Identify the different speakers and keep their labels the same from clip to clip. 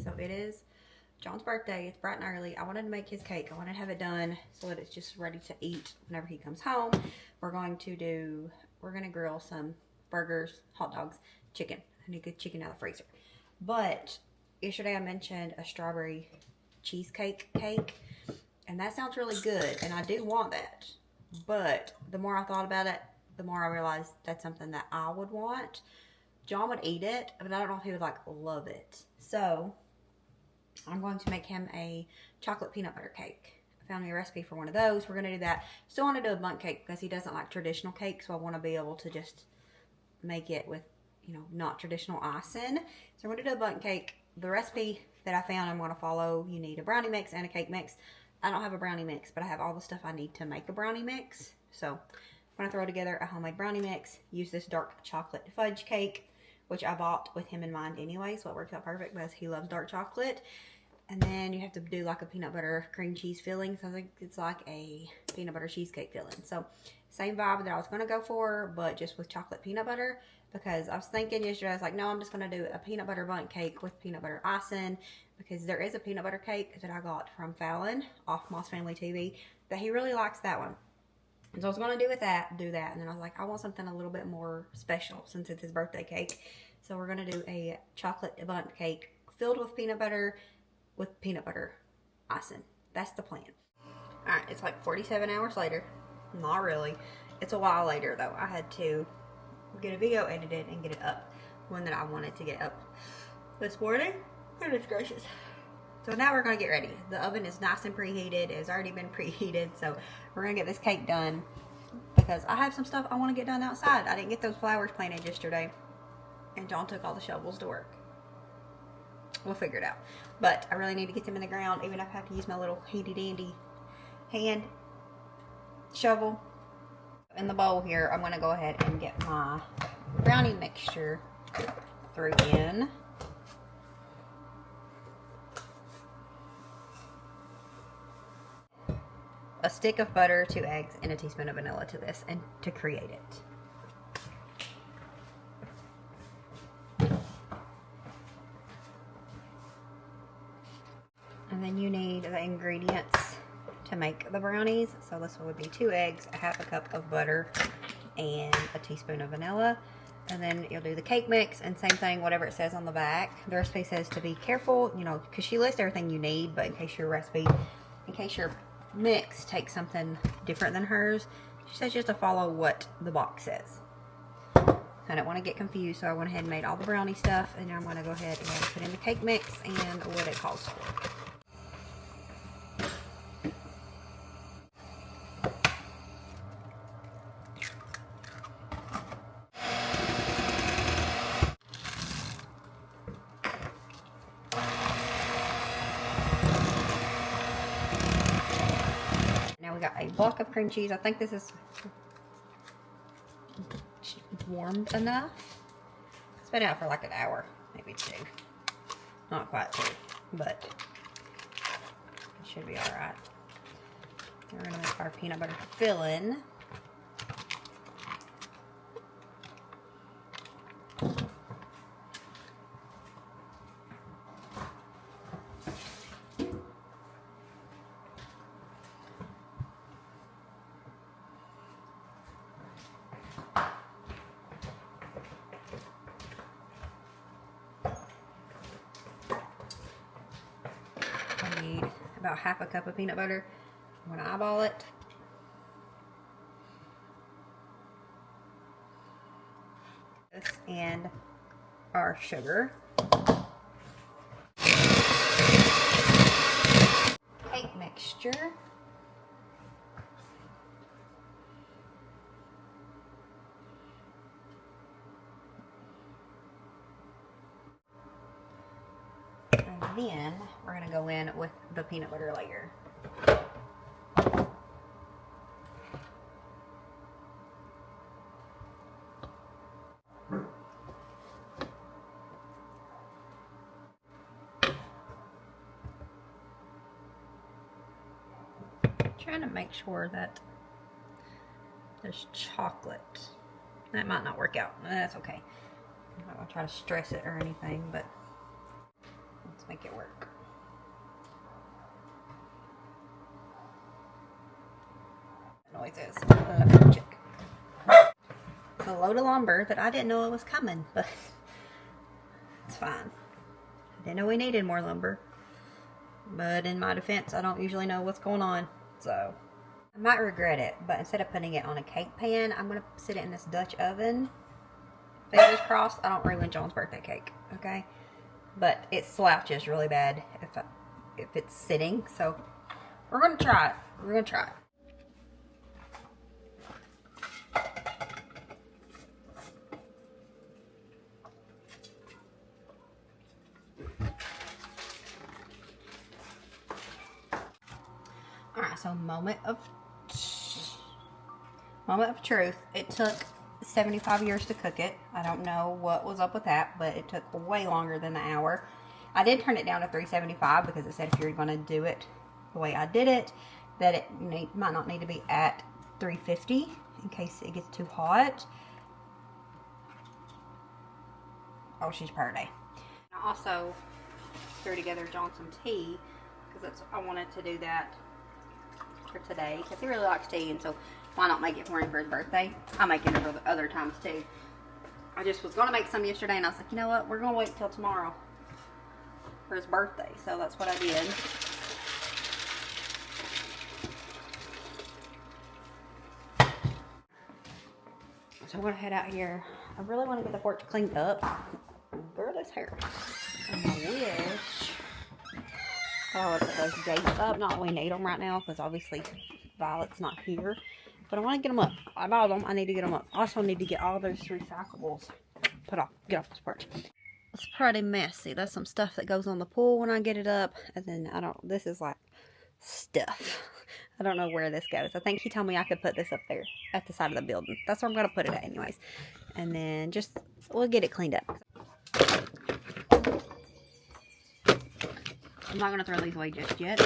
Speaker 1: So it is John's birthday. It's bright and early. I wanted to make his cake. I wanted to have it done so that it's just ready to eat whenever he comes home. We're going to grill some burgers, hot dogs, chicken. I need good chicken out of the freezer. But yesterday I mentioned a strawberry cheesecake cake, and that sounds really good, and I do want that. But the more I thought about it, the more I realized that's something that I would want. John would eat it, but I don't know if he would like love it. So I'm going to make him a chocolate peanut butter cake. I found me a recipe for one of those. We're going to do that. Still want to do a bundt cake because he doesn't like traditional cake, so I want to be able to just make it with, you know, not traditional icing. So I'm going to do a bundt cake. The recipe that I found I'm going to follow, you need a brownie mix and a cake mix. I don't have a brownie mix, but I have all the stuff I need to make a brownie mix. So I'm going to throw together a homemade brownie mix, use this dark chocolate fudge cake, which I bought with him in mind anyway, so it works out perfect because he loves dark chocolate. And then you have to do like a peanut butter cream cheese filling. So I think it's like a peanut butter cheesecake filling. So same vibe that I was going to go for, but just with chocolate peanut butter. Because I was thinking yesterday, I was like, no, I'm just going to do a peanut butter bundt cake with peanut butter icing. Because there is a peanut butter cake that I got from Fallon off Moss Family TV that he really likes that one. And so I was going to do that. And then I was like, I want something a little bit more special since it's his birthday cake. So we're going to do a chocolate bundt cake filled with peanut butter icing. That's the plan. Alright, it's like 47 hours later. Not really. It's a while later though. I had to get a video edited and get it up. One that I wanted to get up this morning. Goodness gracious. So now we're going to get ready. The oven is nice and preheated. It's already been preheated. So we're going to get this cake done because I have some stuff I want to get done outside. I didn't get those flowers planted yesterday. And John took all the shovels to work. We'll figure it out. But I really need to get them in the ground, even if I have to use my little handy dandy hand shovel. In the bowl here, I'm going to go ahead and get my brownie mixture threw in. A stick of butter, 2 eggs, and a teaspoon of vanilla to this, and to create it. And then you need the ingredients to make the brownies. So this would be 2 eggs, a half a cup of butter, and a teaspoon of vanilla. And then you'll do the cake mix, and same thing, whatever it says on the back. The recipe says to be careful, you know, because she lists everything you need, but in case your mix takes something different than hers, she says just to follow what the box says. I don't want to get confused, so I went ahead and made all the brownie stuff, and now I'm going to go ahead and put in the cake mix and what it calls for. Now we got a block of cream cheese. I think this is warmed enough. It's been out for like an hour, maybe 2. Not quite 2, but it should be alright. We're going to make our peanut butter filling. I need about half a cup of peanut butter. I'm going to eyeball it. And our sugar. Cake mixture. And then we're going to go in with the peanut butter layer. Trying to make sure that there's chocolate. That might not work out. That's okay. I'm not going to try to stress it or anything, but that's Let's make it work. Noises. It's a load of lumber that I didn't know it was coming, but it's fine. I didn't know we needed more lumber, but in my defense, I don't usually know what's going on, so I might regret it. But instead of putting it on a cake pan, I'm gonna sit it in this Dutch oven. Fingers crossed, I don't ruin John's birthday cake, okay? But it slouches really bad if it's sitting, so we're gonna try it. We're gonna try it. Alright, so moment of truth. It took 75 years to cook it. I don't know what was up with that, but it took way longer than the hour. I did turn it down to 375 because it said if you're going to do it the way I did it, that it might not need to be at 350 in case it gets too hot. Oh, she's purty. I also threw together John some tea because I wanted to do that for today because he really likes tea, and so why not make it for him for his birthday? I make it for the other times too. I just was going to make some yesterday, and I was like, you know what, we're going to wait till tomorrow for his birthday, so that's what I did. So I'm going to head out here. I really want to get the porch cleaned up. Girl, this hair. And I wish I would put those gates up. Not that we need them right now because obviously Violet's not here. But I want to get them up. I bought them. I need to get them up. I also need to get all those recyclables get off this porch. It's pretty messy. That's some stuff that goes on the pool when I get it up. And then this is like stuff. I don't know where this goes. I think he told me I could put this up there at the side of the building. That's where I'm going to put it at anyways. And then we'll get it cleaned up. I'm not going to throw these away just yet.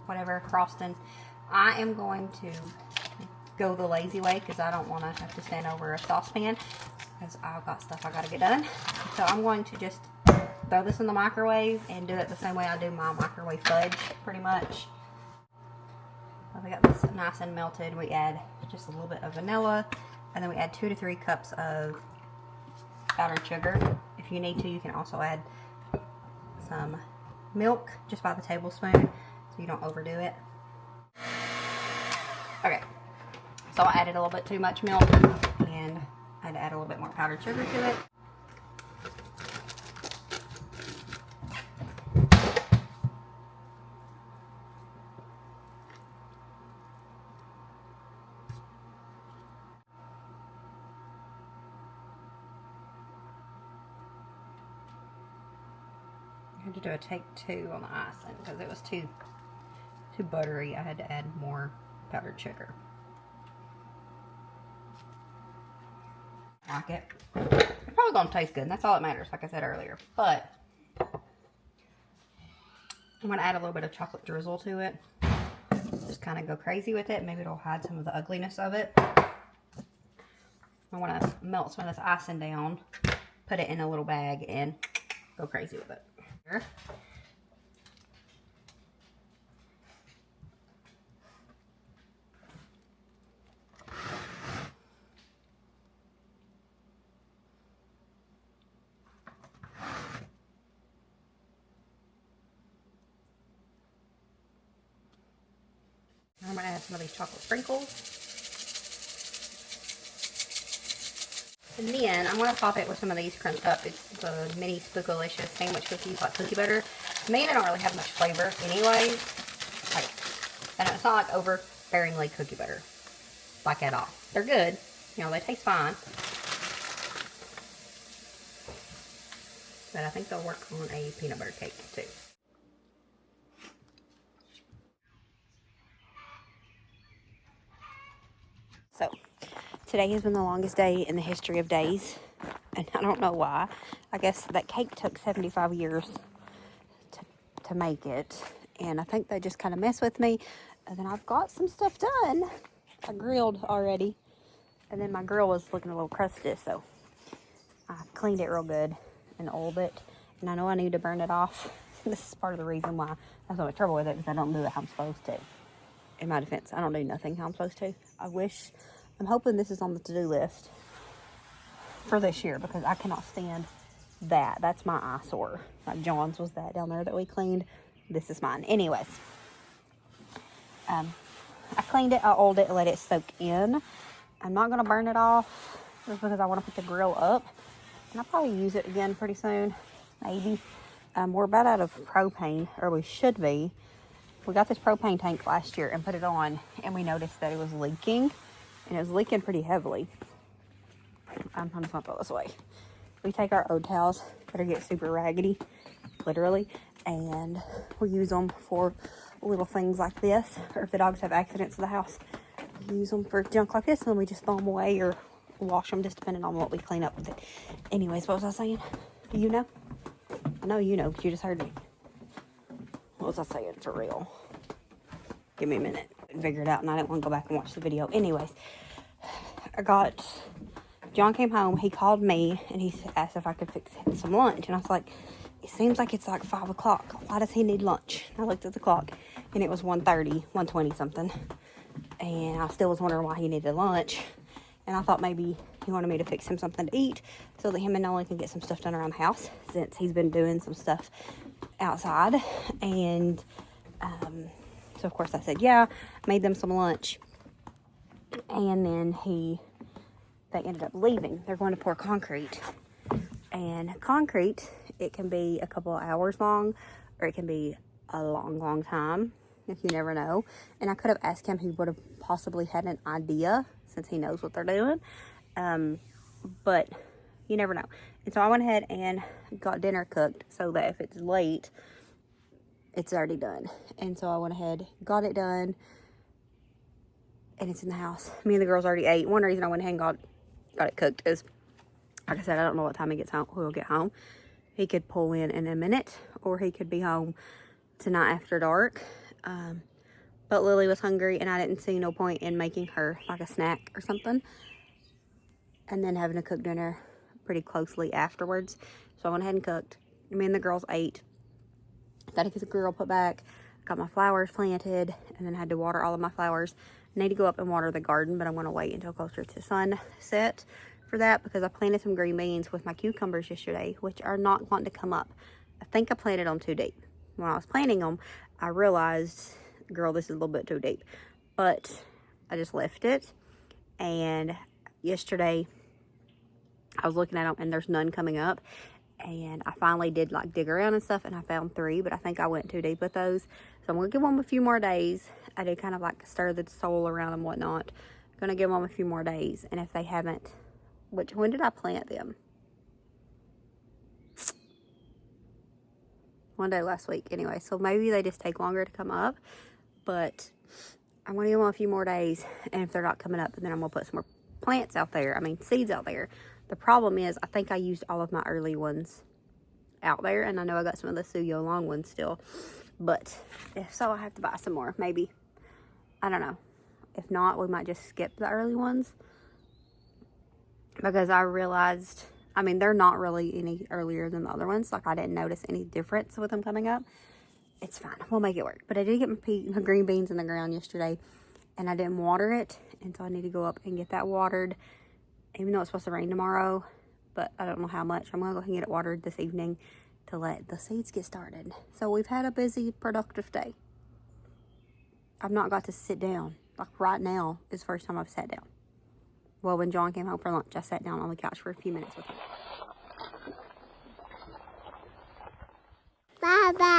Speaker 1: Whatever frosting. I am going to go the lazy way because I don't want to have to stand over a saucepan because I've got stuff I got to get done. So I'm going to just throw this in the microwave and do it the same way I do my microwave fudge, pretty much. So we got this nice and melted. We add just a little bit of vanilla, and then we add 2 to 3 cups of powdered sugar. If you need to, you can also add some milk just by the tablespoon, so you don't overdo it. Okay, so I added a little bit too much milk, and I had to add a little bit more powdered sugar to it. I had to do a take 2 on the icing because it was too buttery. I had to add more powdered sugar. Like it. It's probably gonna taste good, and that's all that matters, like I said earlier. But I'm gonna add a little bit of chocolate drizzle to it. Just kind of go crazy with it. Maybe it'll hide some of the ugliness of it. I want to melt some of this icing down, put it in a little bag, and go crazy with it. Here. I'm going to add some of these chocolate sprinkles. And then I'm going to top it with some of these crunched up. It's the mini Spookalicious sandwich cookies, like cookie butter. Man, I don't really have much flavor anyways. Like, and it's not like overbearingly cookie butter. Like at all. They're good. You know, they taste fine. But I think they'll work on a peanut butter cake too. Today has been the longest day in the history of days, and I don't know why. I guess that cake took 75 years to make it, and I think they just kind of mess with me. And then I've got some stuff done. I grilled already, and then my grill was looking a little crusty, so I cleaned it real good and oiled it, and I know I need to burn it off. This is part of the reason why I have so much trouble with it, because I don't do it how I'm supposed to. In my defense, I don't do nothing how I'm supposed to. I'm hoping this is on the to-do list for this year, because I cannot stand that. That's my eyesore. Like John's was that down there that we cleaned. This is mine. Anyways, I cleaned it, I oiled it, and let it soak in. I'm not going to burn it off just because I want to put the grill up. And I'll probably use it again pretty soon. Maybe. We're about out of propane, or we should be. We got this propane tank last year and put it on, and we noticed that it was leaking. And it was leaking pretty heavily. I'm just going to throw this away. We take our old towels that get super raggedy, literally, and we use them for little things like this. Or if the dogs have accidents in the house, we use them for junk like this, and then we just throw them away or wash them, just depending on what we clean up with it. Anyways, what was I saying? Do you know? I know you know, because you just heard me. What was I saying for real? Give me a minute. I couldn't figure it out, and I didn't want to go back and watch the video. Anyways, John came home, he called me, and he asked if I could fix him some lunch. And I was like, it seems like it's like 5 o'clock. Why does he need lunch? I looked at the clock, and it was 1:20 something. And I still was wondering why he needed lunch. And I thought maybe he wanted me to fix him something to eat so that him and Nolan can get some stuff done around the house, since he's been doing some stuff outside. And so, of course, I said, yeah, made them some lunch. And then they ended up leaving. They're going to pour concrete. And concrete, it can be a couple of hours long, or it can be a long, long time, if you never know. And I could have asked him, he would have possibly had an idea, since he knows what they're doing. But you never know. And so I went ahead and got dinner cooked so that if it's late, it's already done. And so I went ahead, got it done, and it's in the house. Me and the girls already ate. One reason I went ahead and got it cooked is, like I said, I don't know what time he gets home. He'll get home. He could pull in a minute, or he could be home tonight after dark. But Lily was hungry, and I didn't see no point in making her like a snack or something, and then having to cook dinner pretty closely afterwards. So I went ahead and cooked. Me and the girls ate. Got to get the grill put back. Got my flowers planted, and then had to water all of my flowers. I need to go up and water the garden, but I'm going to wait until closer to sunset for that, because I planted some green beans with my cucumbers yesterday, which are not wanting to come up. I think I planted them too deep. When I was planting them, I realized, girl, this is a little bit too deep. But I just left it, and yesterday I was looking at them, and there's none coming up. And I finally did like dig around and stuff, and I found 3, but I think I went too deep with those. So I'm going to give them a few more days. I did kind of like stir the soil around and whatnot. Going to give them a few more days. And if they haven't, when did I plant them? One day last week. Anyway, so maybe they just take longer to come up. But I'm going to give them a few more days. And if they're not coming up, then I'm going to put some more plants out there. Seeds out there. The problem is, I think I used all of my early ones out there, and I know I got some of the ℂ𝕠𝕟 ones still, but if so, I have to buy some more, maybe. I don't know. If not, we might just skip the early ones, because I realized, they're not really any earlier than the other ones. Like, I didn't notice any difference with them coming up. It's fine. We'll make it work. But I did get my green beans in the ground yesterday, and I didn't water it, and so I need to go up and get that watered. Even though it's supposed to rain tomorrow, but I don't know how much. I'm going to go ahead and get it watered this evening to let the seeds get started. So we've had a busy, productive day. I've not got to sit down. Like right now is the first time I've sat down. Well, when John came home for lunch, I sat down on the couch for a few minutes with him. Bye-bye.